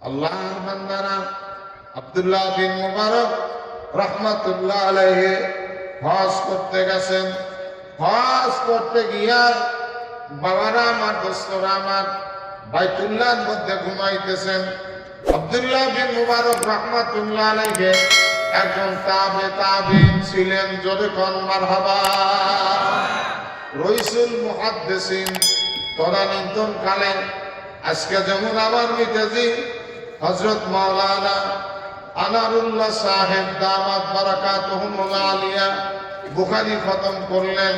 আল্লাহর বান্দারা আব্দুল্লাহ বিন মুবারক রাহমাতুল্লাহ আলাইহি হজ করতে গেছেন। হজ করতে গিয়া বাবারা আমার, দোস্তরা আমার বাইতুল্লাহর মধ্যে ঘুমাইতেছেন। আব্দুল্লাহ বিন মুবারক রাহমাতুল্লাহ আলাইহি একজন তাবিঈন ছিলেন। জোরে কোন মারহাবা। রইসুল মুহাদ্দিসিন তদানীন্তন কালে আজকে যেমন আমার মিতাজি হযরত মাওলানা আনারুল্লাহ সাহেব দামাত বারাকাতুহুমুল আলিয়া বুখারী খতম করলেন।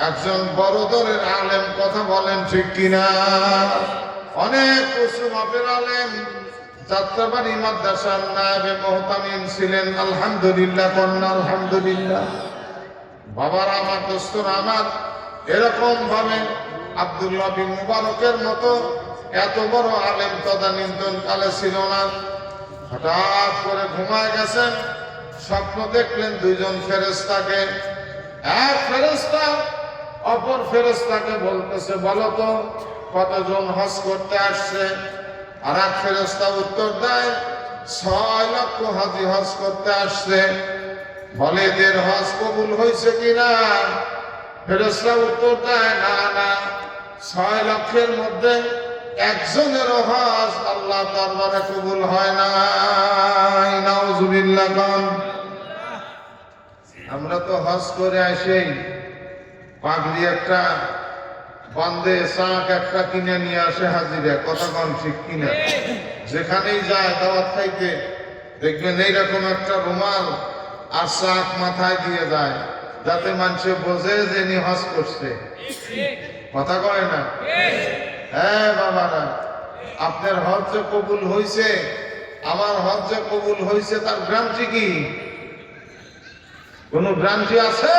একজন বড় দরের আলেম, কথা বলেন ঠিক কিনা? অনেক উঁচু মাপের আলেম, যাত্রাবাড়ি মাদ্রাসার নায়েবে মুহতামিম ছিলেন। আলহামদুলিল্লাহ, কন্যা আলহামদুলিল্লাহ। বাবারা আমার, দোস্তরা আমার, এরকম ভাবে আব্দুল্লাহ বিন মুবারকের মতো এত বড় আলেম তদানীন্তন কালে ছিল না। হঠাৎ করে ঘুমায় গেছেন, স্বপ্ন দেখলেন দুইজন ফেরেশতাকে। এক ফেরেশতা অপর ফেরেশতাকে বলতেছে, বলো তো কতজন হজ করতে আসছে? আর এক ফেরেশতা উত্তর দেয়, 6 লক্ষ হাজি হজ করতে আসছে। বলে, এদের হজ কবুল হয়েছে কিনা? ফেরেশতা উত্তর দেয়, না না, 6 লক্ষের মধ্যে একজনেরও হজ আল্লাহ দরবারে কবুল হয় না। নাউজুবিল্লাহ। আমরা তো হজ করে আসি, পাগড়ি একটা বান্ধে, শাক একটা কিনে নিয়ে আসে হাজিরা, কথা কন ঠিক কিনা? যেখানেই যায় দাওয়াত খাইতে দেখবেন এইরকম একটা রুমাল আর শাক মাথায় দিয়ে যায়, যাতে মানুষে বোঝে যে ইনি হজ করছে। কথা কয় না? হ্যাঁ বাবারা, আপনার হজ যে কবুল হয়েছে, আমার হজ যে কবুল হয়েছে, তার গ্যারান্টি কি? কোন গ্যারান্টি আছে?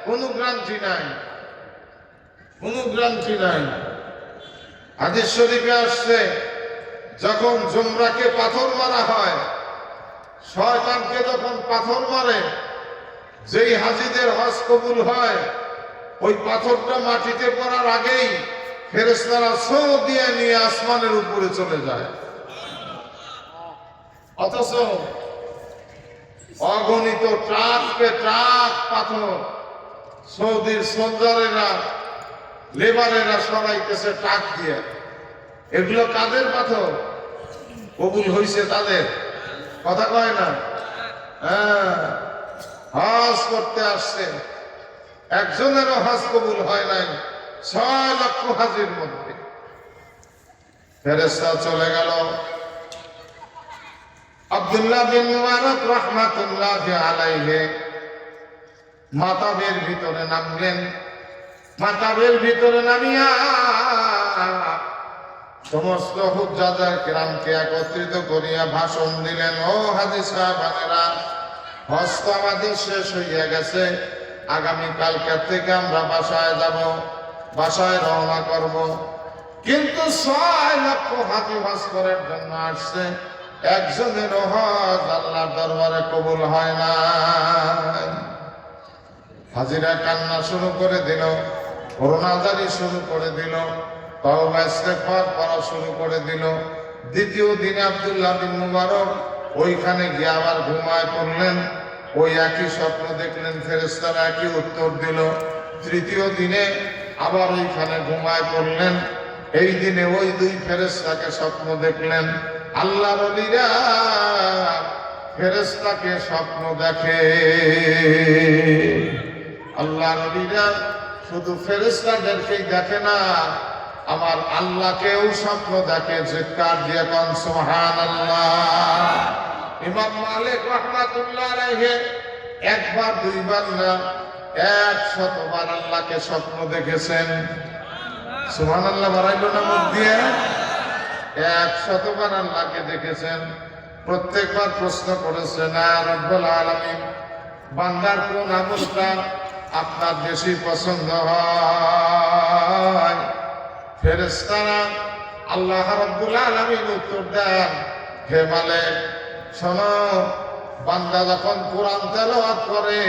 কোন গ্যারান্টি নাই, কোন গ্যারান্টি নাই। হাদিস শরীফে আসছে, যখন জুমরাকে পাথর মারা হয়, শয়তানকে যখন পাথর মারে, যেই হাজিদের হজ কবুল হয়, ওই পাথরটা মাটিতে পড়ার আগেই ফেরেশতারা ছো দিয়ে নিয়ে আসমানের উপরে চলে যায়। অথচ অগণিত ট্রাককে ট্রাক পাথর সৌদির সোলজারেরা, লেবারেরা সরাইতেছে ট্রাক দিয়ে। এগুলো কাদের পাথর? কবুল হয়েছে তাদের, কথা কয় না? হ্যাঁ, হজ করতে আসছে, একজনেরও হজ কবুল হয় নাই 6 লক্ষ হাজির মধ্যে। ফেরেশতা চলে গেল। আব্দুল্লাহ বিন মুবারক রাহমাতুল্লাহি আলাইহি মাতাবের ভিতরে নামলেন। মাতাবের ভিতরে নামিয়া সমস্ত হুজ্জাজে কিরামকে একত্রিত করিয়া ভাষণ দিলেন, ও হাজী সাহেবানেরা, হজ তো আমাদের শেষ হইয়া গেছে, আগামীকালকে থেকে আমরা বাসায় যাব, বাসায় রওনা করব। কিন্তু 6 লক্ষ হাজি হজ করার জন্য আসছে, একজনেরও হজ আল্লাহর দরবারে কবুল হয় না। হাজিরা কান্না শুরু করে দিল, করোনাজারি শুরু করে দিল, তওবা ইস্তেগফার পড়া শুরু করে দিল। দ্বিতীয় দিনে আব্দুল্লাহ বিন মুবারক ওইখানে গিয়ে আবার ঘুমায় পড়লেন। ওই একই স্বপ্ন দেখলেন, ফেরেশতারা একই উত্তর দিল। তৃতীয় দিনে আবার ওইখানে ঘুমায় পড়লেন। এই দিনে ওই 2 ফেরেশতাকে স্বপ্ন দেখলেন। আল্লাহর ওলিরা ফেরেশতাকে স্বপ্ন দেখে। আল্লাহর ওলিরা শুধু ফেরেশতাদেরকেই দেখে না, আমার আল্লাহকেও স্বপ্ন দেখে। চিৎকার দিয়ে কোন সুবহানাল্লাহ। ইমাম মালিক রাহমাতুল্লাহ আলাইহি একবার দুইবার না 100 বার আল্লাহকে স্বপ্ন দেখেছেন। সুবহানাল্লাহ বাড়াইলো না মুখ দিয়ে? 100 বার আল্লাহকে দেখেছেন। প্রত্যেকবার প্রশ্ন করেছেন, ইয়া রাব্বুল আলামিন, বান্দার কোন আমলটা আপনার বেশি পছন্দ হয়? ফেরেশতারা আল্লাহ রাব্বুল আলামিন উত্তর দেন, হে মালিক, শোনো, বান্দা যখন কোরআন তেলাওয়াত করে,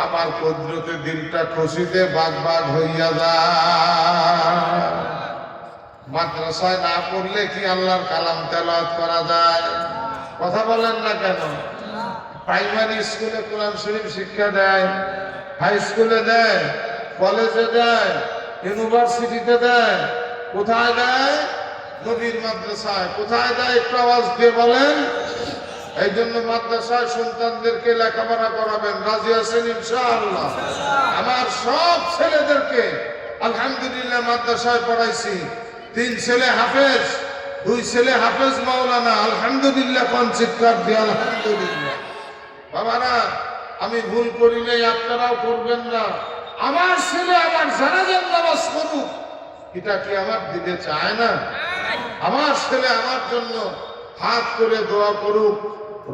আমার কুদরতে দিলটা খুশিতে বাগ বাগ হইয়া যায়। মাদ্রাসায় না পড়লে কি আল্লাহর কালাম তেলাওয়াত করা যায়? কথা বলেন না কেন? প্রাইমারি স্কুলে কোরআন শরীফ শিক্ষা দেয়, হাই স্কুলে দেয়, কলেজে দেয়, ইউনিভার্সিটিতে দেয়। কোথায় দেয়? নবীর মাদ্রাসায়। কোথায় দেয়? একটু আওয়াজ দিয়ে বলেন। এই জন্য মাদ্রাসায় সন্তানদেরকে লেখাপড়া করাবেন। রাজি আছেন ইনশাআল্লাহ? আমার সব ছেলেদেরকে আলহামদুলিল্লাহ মাদ্রাসায় পড়াইছি। 3 ছেলে হাফেজ, 2 ছেলে হাফেজ মাওলানা। আলহামদুলিল্লাহ, কোন চিৎকার দিয়ে আলহামদুলিল্লাহ। বাবারা, আমি ভুল করি নাই, আপনারাও করবেন না। আমার ছেলে আমার জানাজার নামাজ করুক, এটা কি আমার দিতে চায় না? আমার ছেলে আমার জন্য হাত করে দোয়া করুক,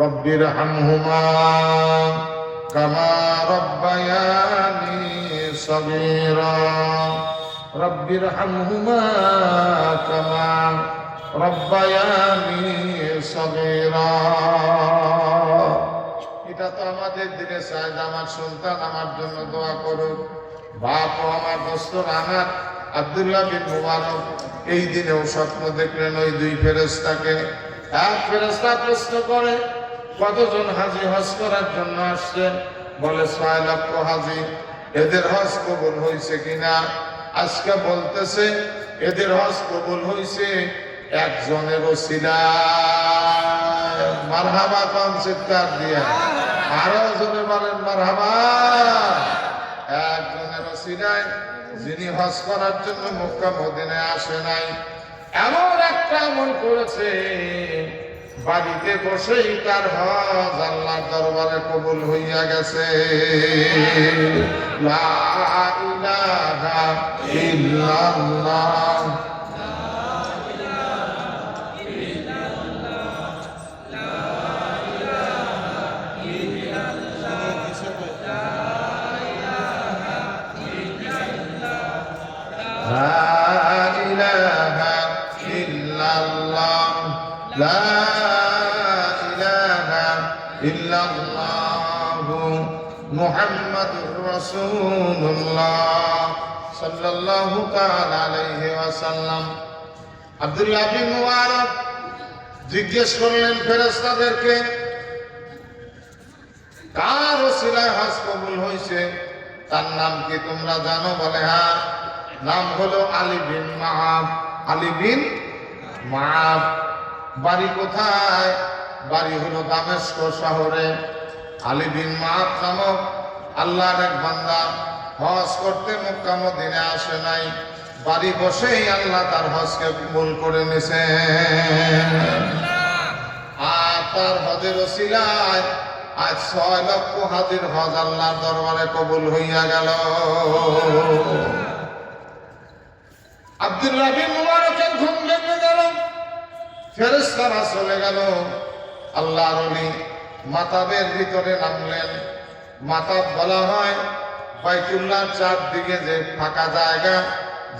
রব্বির হামহুমা কামা রব্বায়ানি সগীরা, রব্বির হামহুমা কামা রব্বায়ানি সগীরা। এটা তো আমাদের দিনে চায় যে আমার সন্তান আমার জন্য দোয়া করুক। বাপ ও আমার দোস্ত রানার আব্দুল্লাহ বিন মুবারক এই দিনেও স্বপ্ন দেখলেন ওই 2 ফেরেশতাকে। এক ফেরেশতা প্রশ্ন করে, কতজন হাজী হজ করার জন্য আসছেন? বলে 6 লক্ষ হাজী। এদের হজ কবুল হয়েছে কিনা? আজকে বলতেছে এদের হজ কবুল হয়েছে একজনের ওসিলায়। মারহাবা, কোন চিৎকার দিয়ে আরো জোরে বলেন মারহাবা। একজনের ওসিলায়, যিনি হজ করার জন্য মক্কা মদিনায় আসে নাই, এমন একটা আমল করেছে বাড়িতে বসেই তার হজ আল্লাহর দরবারে কবুল হইয়া গেছে। লা ইলাহা ইল্লাল্লাহ। মুহাম্মাদুর রাসূলুল্লাহ সাল্লাল্লাহু তাআলা আলাইহি ওয়াসাল্লাম। আব্দুল্লাহ বিন মুবারক জিজ্ঞেস করলেন ফেরেশতাদেরকে, কার ওসিলায় হজ কবুল হয়েছে? তার নাম কি তোমরা জানো? বলে হ্যাঁ, নাম হলো আলী বিন মাআব। আলী বিন মাআব। বাড়ি কোথায়? বাড়ি হলো দামেস্ক শহরে। আলী বিন মাআব নামক আল্লাহর এক বান্দা হজ করতে মক্কা মদিনায় আসে নাই, বাড়ি বসেই আল্লাহ তার হজকে কবুল করে নিছেন। আর তার হজের ওসিলায় আজ 6 লক্ষ হাজির হজ আল্লাহর দরবারে কবুল হইয়া গেল। আব্দুল্লাহ বিন মুবারকের ঘুম ভেঙে গেল, ফেরেশতারা চলে গেল। আল্লাহর ওলি মাতাবের ভিতরে নামলেন। মাতাব বলা হয় বাইতুল্লাহর চারদিকে যে ফাঁকা জায়গা,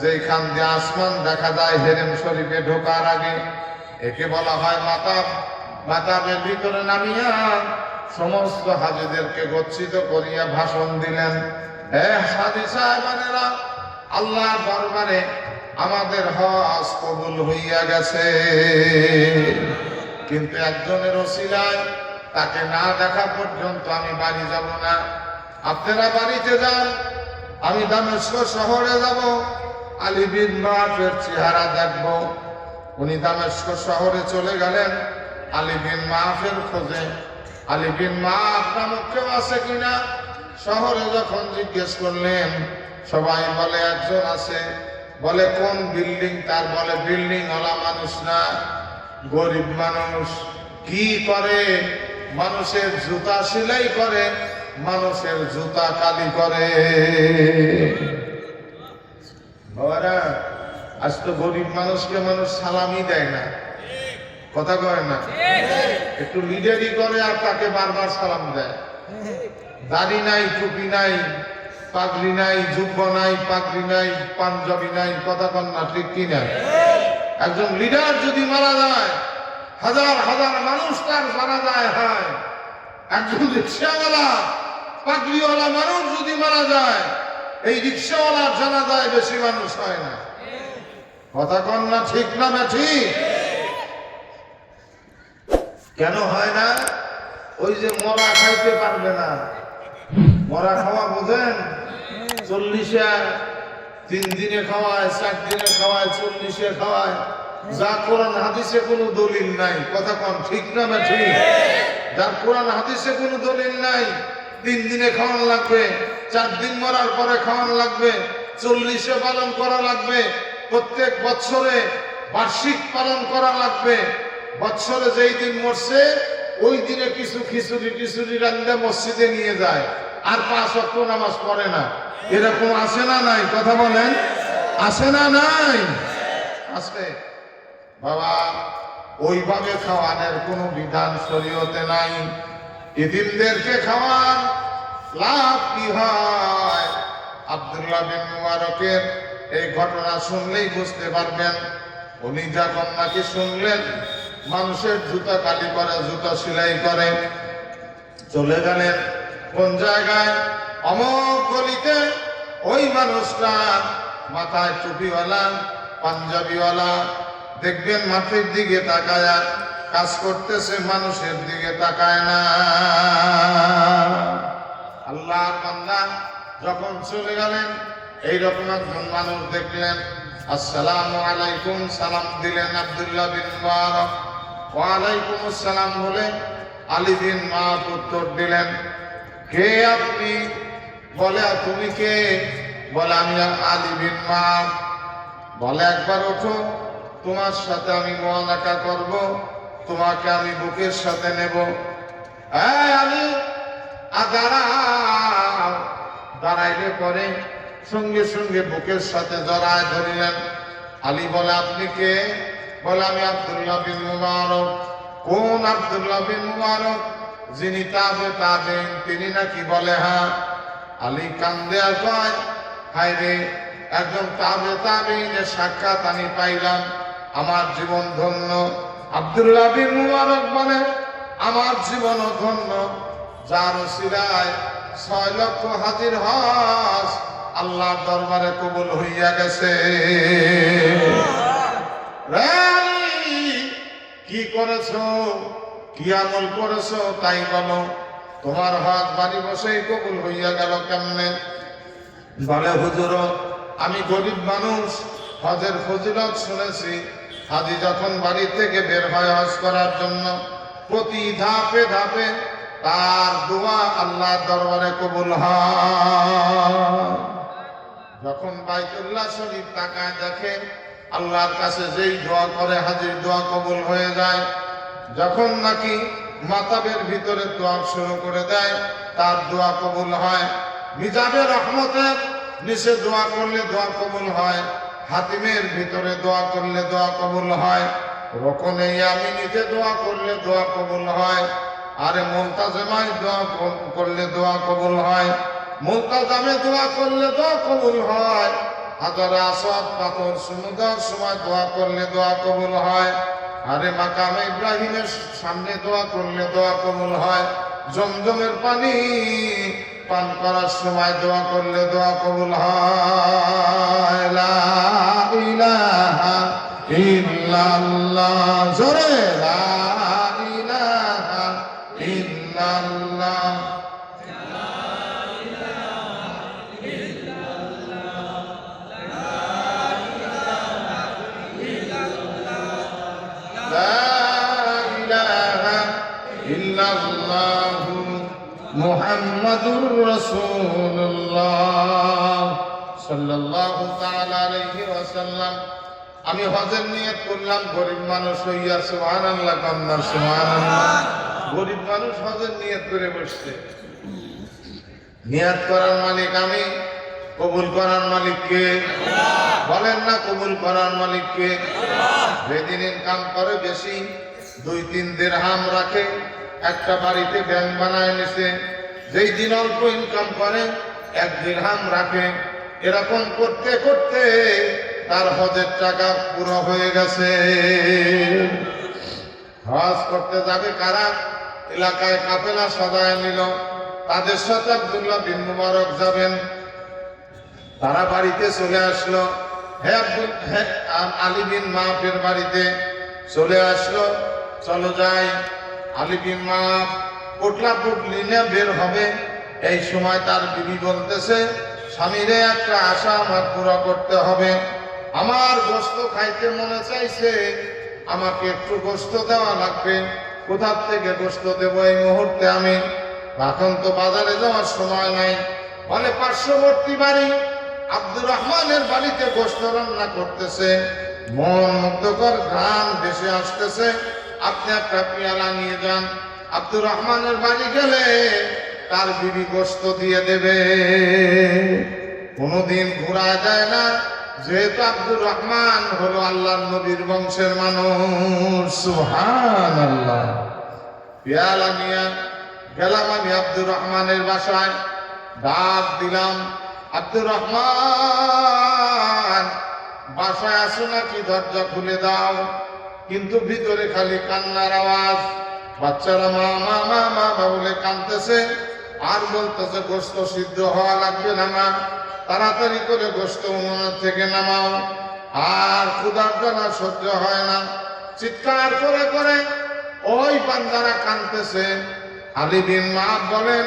যেখান দিয়ে আসমান দেখা যায় হেরেম শরীফে ঢোকার আগে, একে বলা হয় মাতাব। মাতাবের ভিতরে নামিয়া সমস্ত হাজীদেরকে গচ্ছিত করিয়া ভাষণ দিলেন, হে হাজী সাহেবানেরা, আল্লাহর দরবারে আমাদের হজ কবুল হইয়া গেছে, কিন্তু একজনের ওসিলায় তাকে না দেখা পর্যন্ত আমি বাড়ি যাব না। আপনারা বাড়িতে যান, আমি দামেস্ক শহরে যাব, আলী বিন মাআবের চেহারা দেখব। উনি দামেস্ক শহরে চলে গেলেন আলী বিন মাআবের খোঁজে। আলী বিন মাআব নামক কেউ আছে কিনা শহরে যখন জিজ্ঞেস করলেন, সবাই বলে একজন আছে। বলে কোন বিল্ডিং? তার বলে বিল্ডিং ওলা মানুষ না, গরিব মানুষ। কি করে? মানুষের জুতা সেলাই করে, মানুষের জুতা কালি করে। বাবারা, আজ তো গরিব মানুষকে মানুষ সালামি দেয় না, কথা কয় না, একটু লিডারি করে আর তাকে বারবার সালাম দেয়। দাড়ি নাই, টুপি নাই, পাগড়ি নাই, যুব্ব নাই, পাগড়ি নাই, পাঞ্জাবি নাই, কথা কন না, ঠিক কিনা? একজন লিডার যদি মারা যায়, হাজার হাজার মানুষ তার জানাজায় হয়। একজন রিক্সাওয়ালা, পাগড়িওয়ালা মানুষ যদি মারা যায়, এই রিক্সাওয়ালার জানাজায় বেশি মানুষ হয় না। কথা কন না ঠিক না ঠিক? কেন হয় না? ওই যে মরা খাইতে পারবে না, মরা খাওয়া বোঝেন? 40-এ 3 দিনে খাওয়ায়, 4 দিনে খাওয়ায়, 40-এ খাওয়ায়, যা কোরআন হাদিসে কোনো দলিল নাই। কথা কন ঠিক না ঠিক? যার কোরআন হাদিসে কোনো দলিল নাই, 3 দিনে খাওয়ান লাগবে, 4 দিন মরার পরে খাওয়ান লাগবে, 40-এ পালন করা লাগবে, প্রত্যেক বছরে বার্ষিক পালন করা লাগবে। বছরে যেই দিন মরছে ওই দিনে কিছু খিচুড়ি রান্না মসজিদে নিয়ে যায়, আর 5 ওয়াক্ত নামাজ পড়ে না। এরকম আছে না নাই? কথা বলেন, আছে না নাই? আছে বাবা। ওইভাবে খাওয়ানোর কোনো বিধান শরীয়তে নাই। এতিমদেরকে খাওয়ান লাভ কি হয়? আব্দুল্লাহ বিন মুবারকের এই ঘটনা শুনলেই বুঝতে পারবেন। উনি যখন নাকি শুনলেন মানুষের জুতা কালি করে, জুতা সেলাই করে, চলে গেলেন কোন জায়গায়? অমুক গলিতে ওই মানুষটা মাথায় টুপিওয়ালা, পাঞ্জাবিওয়ালা, দেখবেন মাটির দিকে তাকায় কাজ করতেছে, মানুষের দিকে তাকায় না। আল্লাহর বান্দা যখন চলে গেলেন, এইরকম একজন মানুষ দেখলেন, আসসালামু আলাইকুম সালাম দিলেন আব্দুল্লাহ বিন মুবারক, ওয়ালাইকুম আসসালাম বলে আলী বিন মাহব উত্তর দিলেন, কে আপনি? বলে তুমি কে? বলে আমি আলী বিন মাহব। বলে একবার ওঠো, তোমার সাথে আমি মুআনাকা করব, তোমাকে আমি বুকের সাথে নেব। আলী দাঁড়াও। দাঁড়াইলে পরে সঙ্গে সঙ্গে বুকের সাথে জড়ায় ধরিলেন। আলী বলে আপনি কে? বলে আমি আব্দুল্লাহ বিন মুবারক। কোন আব্দুল্লাহ বিন মুবারক? যিনি তাবেঈন, তিনি নাকি? বলে হ্যাঁ। আলী কান্দে আর কয়, হায় রে, একজন তাবেঈনের সাক্ষাৎ আমি পাইলাম, আমার জীবন ধন্য। আব্দুল্লাহ বিন মুবারক বলে আমার জীবনও ধন্য, যার ওসিলায় 6 লক্ষ হাজির হজ আল্লাহর দরবারে কবুল হইয়া গেছে। কি করেছো, কি আমল করেছো তাই বলো, তোমার হজ বাড়ি বসেই কবুল হইয়া গেল কেমনে? বলে হুজুর, আমি গরিব মানুষ, হজের ফজিলত শুনেছি। হাজি যখন বাড়ি থেকে বের হয় হজ করার জন্য, প্রতি ধাপে ধাপে তার দোয়া আল্লাহর দরবারে কবুল হয়। যখন বাইতুল্লাহ শরীফ তাকায় দেখে আল্লাহর কাছে যেই দোয়া করে হাজির দোয়া কবুল হয়ে যায়। যখন নাকি মাতাবের ভিতরে দোয়া শুরু করে দেয়, তার দোয়া কবুল হয়। মিজাবে রহমতের নিচে দোয়া করলে দোয়া কবুল হয়, হাতিমের ভিতরে দোয়া করলে দোয়া কবুল হয়, রকনে ইয়ামিনীতে দোয়া করলে দোয়া কবুল হয়, আরে মুলতাজিমায় দোয়া করলে দোয়া কবুল হয়, মুলতাজামে দোয়া করলে দোয়া কবুল হয়, হাজারে আসওয়াদ পাথর সুমুদার সময় দোয়া করলে দোয়া কবুল হয়, আরে মাকামে ইব্রাহিমের সামনে দোয়া করলে দোয়া কবুল হয়, জমজমের পানি পান করার সময় দোয়া করলে দোয়া কবুল হয়। লা ইলাহা ইল্লাল্লাহ, জোরে লা ইলাহা ইল্লাল্লাহ। মুহাম্মাদুর রাসূলুল্লাহ সাল্লাল্লাহু তাআলা আলাইহি ওয়াসাল্লাম। আমি হজের নিয়ত করলাম, গরিব মানুষ হইয়া, সুবহানাল্লাহ কান্নার সুবহানাল্লাহ। গরিব মানুষ হজের নিয়ত করে বসছে। নিয়ত করার মালিক আমি, কবুল করার মালিক কে? বলেন না কবুল করার মালিক কে? যেদিন ইনকাম করে বেশি, 2-3 দিরহাম রাখে, একটা বাড়িতে ব্যাংক বানায় নিছে। যেই দিন অল্প ইনকাম করে 1 দিরহাম রাখে। এরকম করতে করতে তার হজের টাকা পুরো হয়ে গেছে। হজ করতে যাবে কারা? এলাকায় কাফেলা সাজায় নিল, তাদের সাথে আব্দুল্লাহ বিন মুবারক যাবেন। তারা বাড়িতে চলে আসলো। আলী বিন মাহফের বাড়িতে চলে আসলো। চলো যাই। আলী বিন মাহফ পোটলা পুটলি নিয়ে বের হবে। এই সময় তার বিবি বলতেছে, স্বামীরে একটা আশা আমার পুরো করতে হবে। আমার গোশত খাইতে মনে চাইছে, আমাকে একটু গোশত দেওয়া লাগবে। কোথা থেকে গোশত দেবো এই মুহূর্তে আমি? এখন তো বাজারে যাওয়ার সময় নাই। বলে পার্শ্ববর্তী বাড়ি আব্দুর রহমানের বাড়িতে গোশত রান্না করতেছে, মন মুগ্ধকর ঘ্রাণ ভেসে আসতেছে, আপনি একটা পেয়ালা নিয়ে যান। আব্দুর রহমানের বাড়ি গেলে তার বিবি গোশত দিয়ে দেবে। কোনোদিন ঘোরা যায় না, যেহেতু আব্দুর রহমান হলো আল্লাহর নবীর বংশের মানুষ। সুবহানাল্লাহ। পেয়ালা নিয়ে গেলাম আমি আব্দুর রহমানের বাসায়। ডাক দিলাম, আব্দুর রহমান বাসায় আসো নাকি? দরজা খুলে দাও। কিন্তু ভিতরে খালি কান্নার আওয়াজ। বাচ্চারা মা মা মা মা বলে কাঁদতেছে আর বলতেছে, গোশত সিদ্ধ হওয়া লাগবে না মা, তাড়াতাড়ি করে গোশত উনুনের থেকে নামাও। আর ক্ষুধার জ্বালা সহ্য হয় না। চিৎকার করে করে ওই বান্দারা কাঁদতেছে। আলী বিন মাহফ বলেন,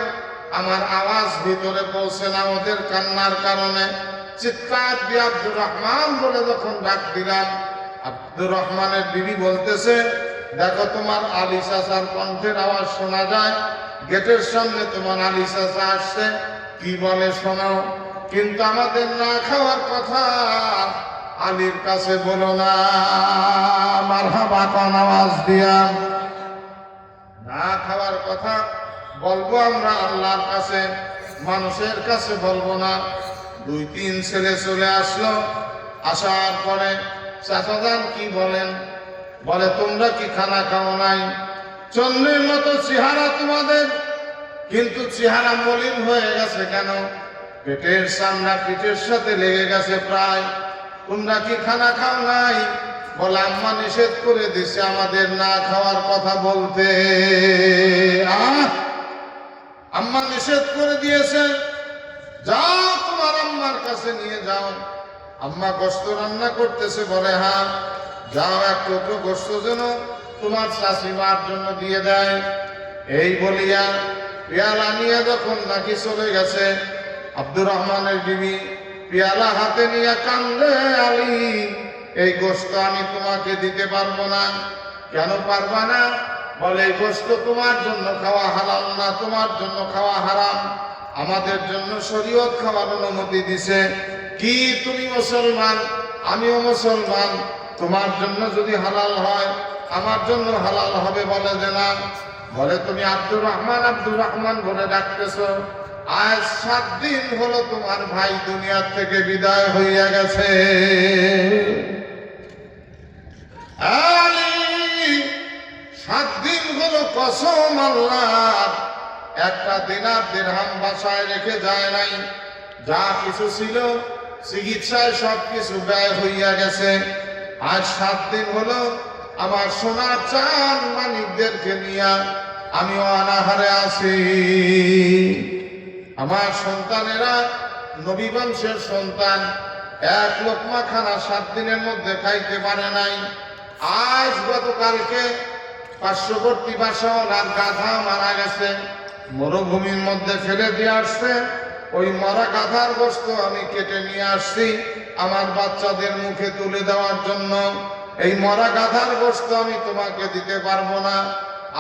আমার আওয়াজ ভিতরে পৌঁছে না ওদের কান্নার কারণে। চিৎকার দিয়ে আব্দুর রহমান বলে যখন ডাক দিলাম, আব্দুর রহমানের বিবি বলতেছে, দেখো তোমার আলী চাচার কণ্ঠের আওয়াজ শোনা যায়। গেটের সামনে তোমার আলী চাচা আসছে, কি বলে শোনো। কিন্তু আমাদের না খাওয়ার কথা আলীর কাছে বলো না। মারহাবা কোন আওয়াজ দিয়া। না খাওয়ার কথা বলবো আমরা আল্লাহর কাছে, মানুষের কাছে বলবো না। 2-3 ছেলে চলে আসলো। আসার পরে চাচাজান কি বলেন? বলে, তোমরা কি খানা খাও নাই? চন্দ্রের মতো চেহারা তোমাদের, কিন্তু চেহারা মলিন হয়ে গেছে কেন? পেটের সামনা পিঠের সাথে লেগে গেছে প্রায়। তোমরা কি খানা খাও নাই? বলে, আম্মা নিষেধ করে দিছে আমাদের না খাওয়ার কথা বলতে। আম্মা নিষেধ করে দিয়েছে, যাও তোমার আম্মার কাছে নিয়ে যাও। আম্মা গোশত রান্না করতেছে। বলে, হ্যাঁ যাও, এক টুকরো গোশত যেন তোমার শাশুড়িমার জন্য দিয়ে দেয়। এই বলিয়া পেয়ালা নিয়ে যখন নাকি চলে গেছে, আব্দুর রহমানের বিবি পেয়ালা হাতে নিয়ে কান্দে, আলী এই গোশত আমি তোমাকে দিতে পারবো না। কেন পারবা না? বলে, এই গোশত তোমার জন্য খাওয়া হালাল না, তোমার জন্য খাওয়া হারাম। আমাদের জন্য শরীয়ত খাওয়ার অনুমতি দিছে। কি তুমি মুসলমান, আমিও মুসলমান, তোমার জন্য যদি হালাল হয় আমার জন্য হালাল হবে? বলে যে না। বলে, তুমি আব্দুর রহমান আব্দুর রহমান বলে ডাকতেছো, আজ 7 দিন হলো তোমার ভাই দুনিয়ার থেকে বিদায় হইয়া গেছে। আলী 7 দিন হলো, কসম আল্লাহর, একটা দিনার দিরহাম বাসায় রেখে যায় নাই। যা কিছু ছিল চিকিৎসায় সব কিছু ব্যয় হইয়া গেছে। আজ 7 দিন হলো আমার সোনার চাঁদ মানিকদেরকে নিয়ে আমিও অনাহারে আছি। আমার সন্তানেরা নবী বংশের সন্তান, এক লোকমা খানা 7 দিনের মধ্যে খাইতে পারে নাই। আজ গতকালকে পার্শ্ববর্তী বাসাওয়ালার গাধা মারা গেছে, মরুভূমির মধ্যে ফেলে দিয়ে আসছে। ওই মরা গাধার গোশত আমি কেটে নিয়ে আসছি আমার বাচ্চাদের মুখে তুলে দেওয়ার জন্য। এই মরা গাধার গোশত আমি তোমাকে দিতে পারবো না।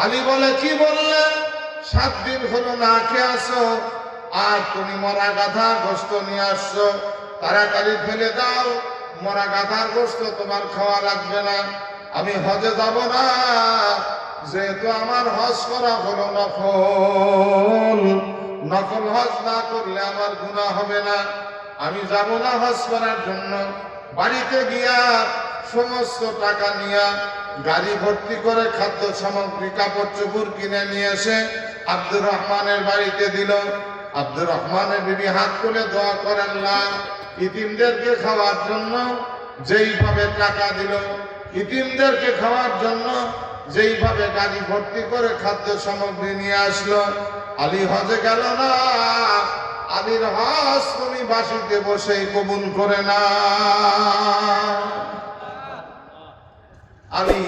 আলী বলে, কি বললে? 7 দিন হলো না খেয়ে আসো, আর তুমি মরা গাধার গোশত নিয়ে আসছো। তাড়াতাড়ি ফেলে দাও, মরা গাধার গোশত তোমার খাওয়া লাগবে না। আমি হজে যাব না, যেহেতু আমার হজ করা হলো নফল। নফল হজ না করলে আমার গুনাহ হবে না। আমি যাব না হজ করার জন্য। বাড়িতে গিয়া সমস্ত টাকা নিয়ে গাড়ি ভর্তি করে খাদ্য সামগ্রী কাপড় চোপড় কিনে নিয়ে এসে আব্দুর রহমানের বাড়িতে দিল। আব্দুর রহমানের বিবি হাত তুলে দোয়া করেন, আল্লাহ ইতিমদেরকে খাওয়ার জন্য যেইভাবে টাকা দিল, ইতিমদেরকে খাওয়ার জন্য যেইভাবে গাড়ি ভর্তি করে খাদ্য সামগ্রী নিয়ে আসলো, আলী হজে গেল না, আলীর হজ তুমি বাসিতে বসেই কবুল করে না। আলী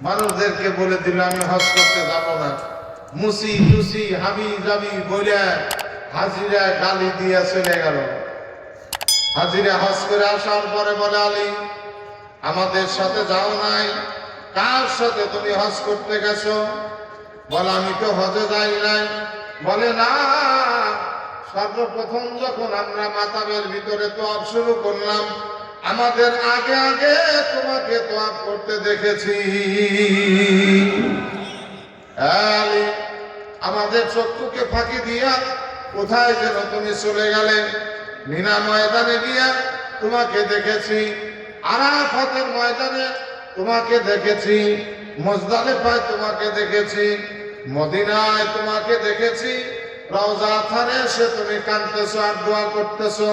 মানুষদেরকে বলে দিল আমি হজ করতে যাব না। মুসি টুসি হাবি জাবি বলে হাজিরা গালি দিয়ে চলে গেল। হাজিরা হজ করে আসার পরে বলে আলী আমাদের সাথে যাও নাই, কার সাথে তুমি হজ করতে গেছো? বলে আমি তো হজে যাই নাই। বলে না, সর্বপ্রথম যখন আমরা মাতাবের ভিতরে তোয়াব শুরু করলাম আমাদের আগে আগে তোমাকে তোয়াব করতে দেখেছি। আলী আমাদের চক্ষুকে ফাঁকি দিয়া কোথায় যেন তুমি চলে গেলে। মিনা ময়দানে গিয়া তোমাকে দেখেছি, আরাফাতের ময়দানে তোমাকে দেখেছি, মুজদালিফায় তোমাকে দেখেছি, মদিনায় তোমাকে দেখেছি। রওজা থানে এসে তুমি কাঁদতেছো আর দোয়া করতেছো,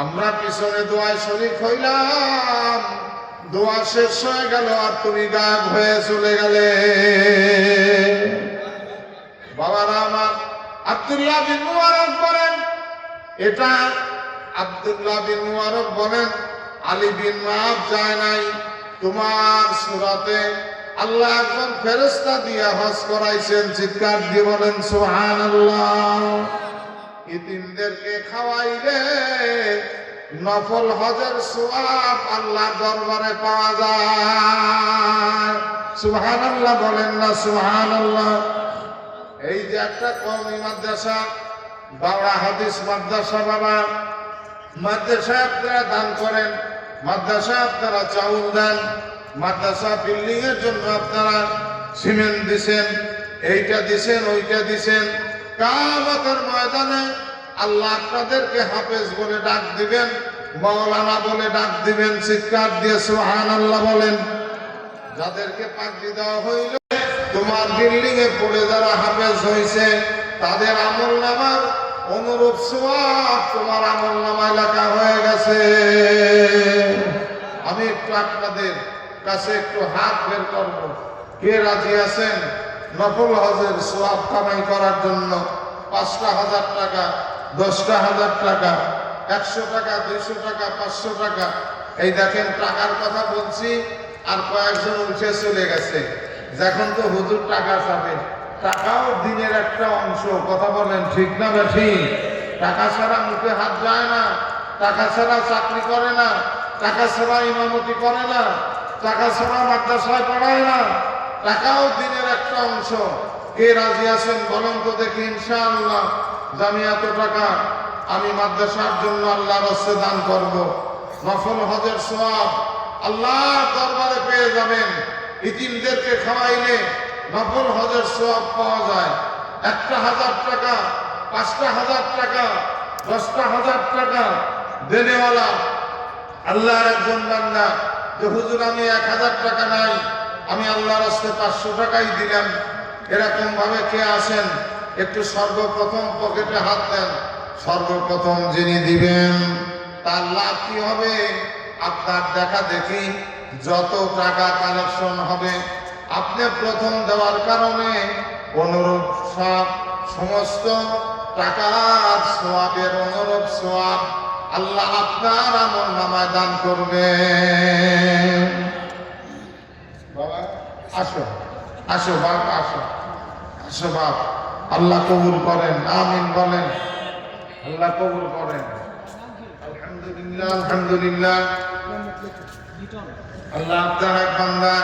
আমরা পিছনে দোয়ায় শরীক হইলাম। দোয়া শেষ হয়ে গেল আর তুমি গায়েব হয়ে চলে গেলে। বাবারা আমার, আব্দুল্লাহ বিন মুবারক বলেন, এটা আব্দুল্লাহ বিন মুবারক বলেন আলী বিন মাব যায় নাই, তোমার সুরাতে আল্লাহ একজন ফেরেশতা দিয়ে হজ করাইছেন। চিৎকার দিয়ে বলেন সুবহানাল্লাহ। ইতিমদেরকে খাওয়াইলে নফল হজের সওয়াব আল্লাহর দরবারে পাওয়া যায়। সুবহানাল্লাহ বলেন না সুবহানাল্লাহ। এই যে একটা কওমি মাদ্রাসা, বাংলা হাদিস মাদ্রাসা, বাবা মাদ্রাসা আপনারা দান করেন, মাদ্রাসা আপনারা চাউল দেন, মাদ্রাসা বিল্ডিং এর জন্য আপনারা সিমেন্ট দিছেন, এইটা দিছেন ওইটা দিছেন। কিয়ামতের ময়দানে আল্লাহ আপনাদেরকে হাফেজ বলে ডাক দিবেন, মাওলানা বলে ডাক দিবেন। চিৎকার দিয়ে সুবহানাল্লাহ বলেন। যাদেরকে পাগড়ি দেওয়া হইল, তোমার বিল্ডিং এ পড়ে যারা হাফেজ হয়েছে তাদের আমলনামার অনুরূপ সওয়াব তোমার আমলনামায় লেখা হয়ে গেছে। আমি একটু আপনাদের কাছে একটু হাত বের করব, কে রাজি আছেন নফল হজের সওয়াব কামাই করার জন্য? ৫,০০০ টাকা, ১০,০০০ টাকা, ১০০ টাকা, ২০০ টাকা, ৫০০ টাকা। এই দেখেন টাকার কথা বলছি আর কয়েকজন উঠে চলে গেছে। যখন তো হুজুর টাকা চাবে, টাকাও দিনের একটা অংশ। কথা বলেন ঠিক না ঠিক? টাকা ছাড়া মুখে হাত যায় না, টাকা ছাড়া চাকরি করে না, টাকা ছাড়া ইমামতি করে না, টাকা ছাড়া মাদ্রাসায় পড়ায় না। টাকাও দিনের একটা অংশ। কে রাজি আছেন বলেন তো দেখি ইনশাআল্লাহ আমি এত টাকা আমি মাদ্রাসার জন্য আল্লাহর রাস্তায় দান করব। নফল হজের সওয়াব আল্লাহর দরবারে পেয়ে যাবেন। ইতিমদেরকে খাওয়াইলে নফল হজের সওয়াব পাওয়া যায়। ১,০০০ টাকা, ৫,০০০ টাকা, ১০,০০০ টাকা দেনেওয়ালা আল্লাহর একজন বান্দা যে হুজুর আমি ১,০০০ টাকা নাই, আমি আল্লাহর রাস্তায় ৫০০ টাকাই দিলাম। এরকম ভাবে কে আছেন একটু সর্বপ্রথম পকেটে হাত দেন। সর্বপ্রথম যিনি দিবেন তার লাভ কি হবে? আপনার দেখা দেখি যত টাকা কালেকশন হবে আপনি প্রথম দেওয়ার কারণে অনুরূপ সব সমস্ত টাকার সওয়াবের অনুরূপ সওয়াব আল্লাহ আপনার আমলনামায় দান করবে। বাবা আসো, আসো বাপ, আসো, আসো বাপ। আল্লাহ কবুল করেন, আমিন বলেন। আল্লাহ কবুল করেন। আলহামদুলিল্লাহ, আলহামদুলিল্লাহ। আল্লাহ আপনার এক বান্দা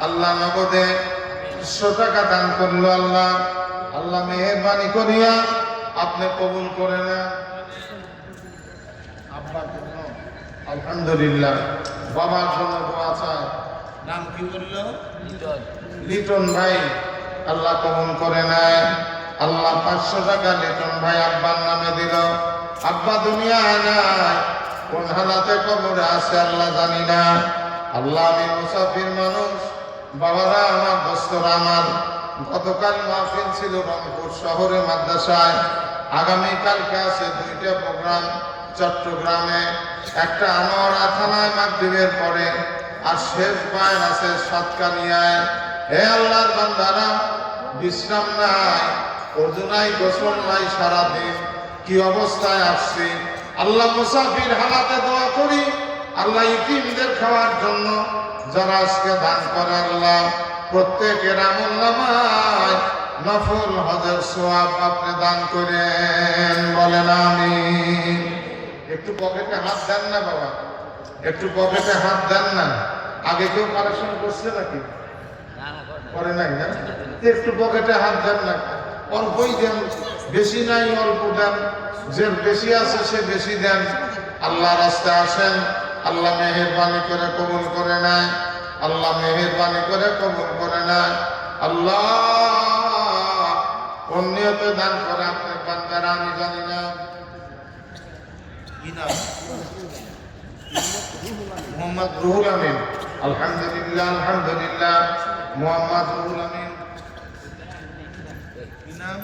আল্লাহ নগদে 100 টাকা দান করলো। আল্লাহ আল্লাহ মেহেরবানি করিয়া আপনি কবুল করে না। আব্বার জন্য আলহামদুলিল্লাহ, বাবার জন্য দোয়া চাই। নাম কি বললো? লিটন ভাই। আল্লাহ কবুল করে নেয়। আল্লাহ 500 টাকা লিটন ভাই আব্বার নামে দিল। আব্বা দুনিয়ায় নাই, কোন হালাতে কবরে আছে আল্লাহ জানি না। আল্লাহ আমি মুসাফির মানুষ, বাবারা আমার দোস্তরা আমার, গতকাল মাহফিল ছিল রংপুর শহরে মাদ্রাসায়। আগামীকালকে আছে 2টা প্রোগ্রাম চট্টগ্রামে, একটা আনোয়ারা থানায় মাগরিবের পরে, আর শেষ বায়ান আছে সাতকানিয়ায়। হে আল্লাহর বান্দারা, বিশ্রাম নাই, ওযু নাই, গোসল নাই, সারাদিন কি অবস্থায় আসছি। আল্লাহ মুসাফির হালাতে দোয়া করি, আল্লাহ ইতিমদের খাওয়ার জন্য যারা আজকে দান করে আল্লাহ প্রত্যেকের আমলনামায় নফল হজের সওয়াব আপনি দান করেন, বলেন আমিন। একটু পকেটে হাত দেন না বাবা, একটু পকেটে হাত দেন না। আগে কেউ কালেকশন করছে নাকি? করে নাই না? একটু পকেটে হাত দেন না, অল্পই দেন, বেশি নাই অল্প দেন, যে বেশি আছে সে বেশি দেন। আল্লাহ রাস্তায় আসেন, আল্লাহ মেহেরবানি করে কবুল করে নেয়, আল্লাহ মেহেরবানি করে কবুল করে নেয়। আল্লাহ অন্যতে দান করে আপনার বান্দারা, আমি জানি না কি নাম, মোহাম্মদ রুহুল আমিন। আলহামদুলিল্লাহ, আলহামদুলিল্লাহ, মোহাম্মদ রুহুল আমিন। কি নাম?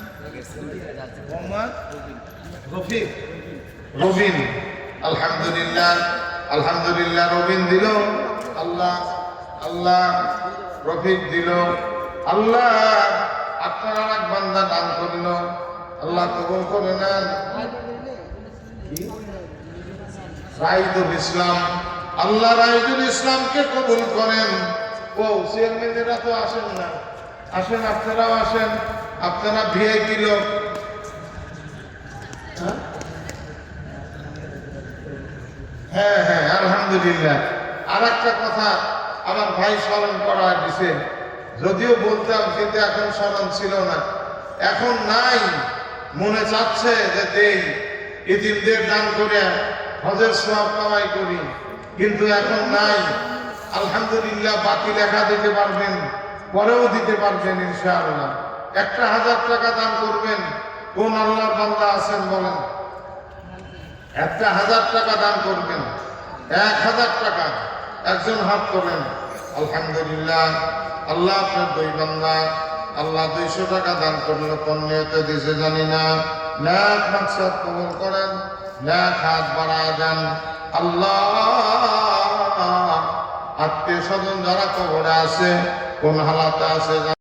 মোহাম্মদ রফিক, রবিন। আলহামদুলিল্লাহ, আলহামদুলিল্লাহ, রবিন দিল আল্লাহ, আল্লাহ রফিক দিল আল্লাহ। আপনার আর এক বান্দা দান করল, আল্লাহ কবুল করে নেন। রাইদুল ইসলাম, আল্লাহ রাইদুল ইসলামকে কবুল করেন। ও চেয়ারম্যানেরা তো আসেন না, আসেন, আপনারাও আসেন, আপনারা ভিআইপি লোক। হ্যাঁ হ্যাঁ, আলহামদুলিল্লাহ। আর একটা কথা আমার ভাই স্মরণ করা দিছে, যদিও বলতাম কিন্তু এখন স্মরণ ছিল না, এখন নাই, মনে চাচ্ছে যে দেই, ইতিমদের দান করে হজের সওয়াব কামাই করি, কিন্তু এখন নাই। আলহামদুলিল্লাহ, বাকি লেখা দিতে পারবেন, পরেও দিতে পারবেন ইনশাআল্লাহ। 1000 টাকা দান করবেন। কোন আল্লাহর বান্দা আছেন বলেন? 1000 টাকা দান করবেন, 1000 টাকা। একজন হাত তোলেন। আলহামদুলিল্লাহ, আল্লাহ আপনার দুই বান্দা, আল্লাহ 200 টাকা দান করলো, কোন নিয়তে দিছে জানি না। নেক মাকসাদ কবুল করেন, নেক হাত বাড়ায় দেন আল্লাহ। আত্মীয় স্বজন যারা কবরে আছে, কোন হালাতে আছে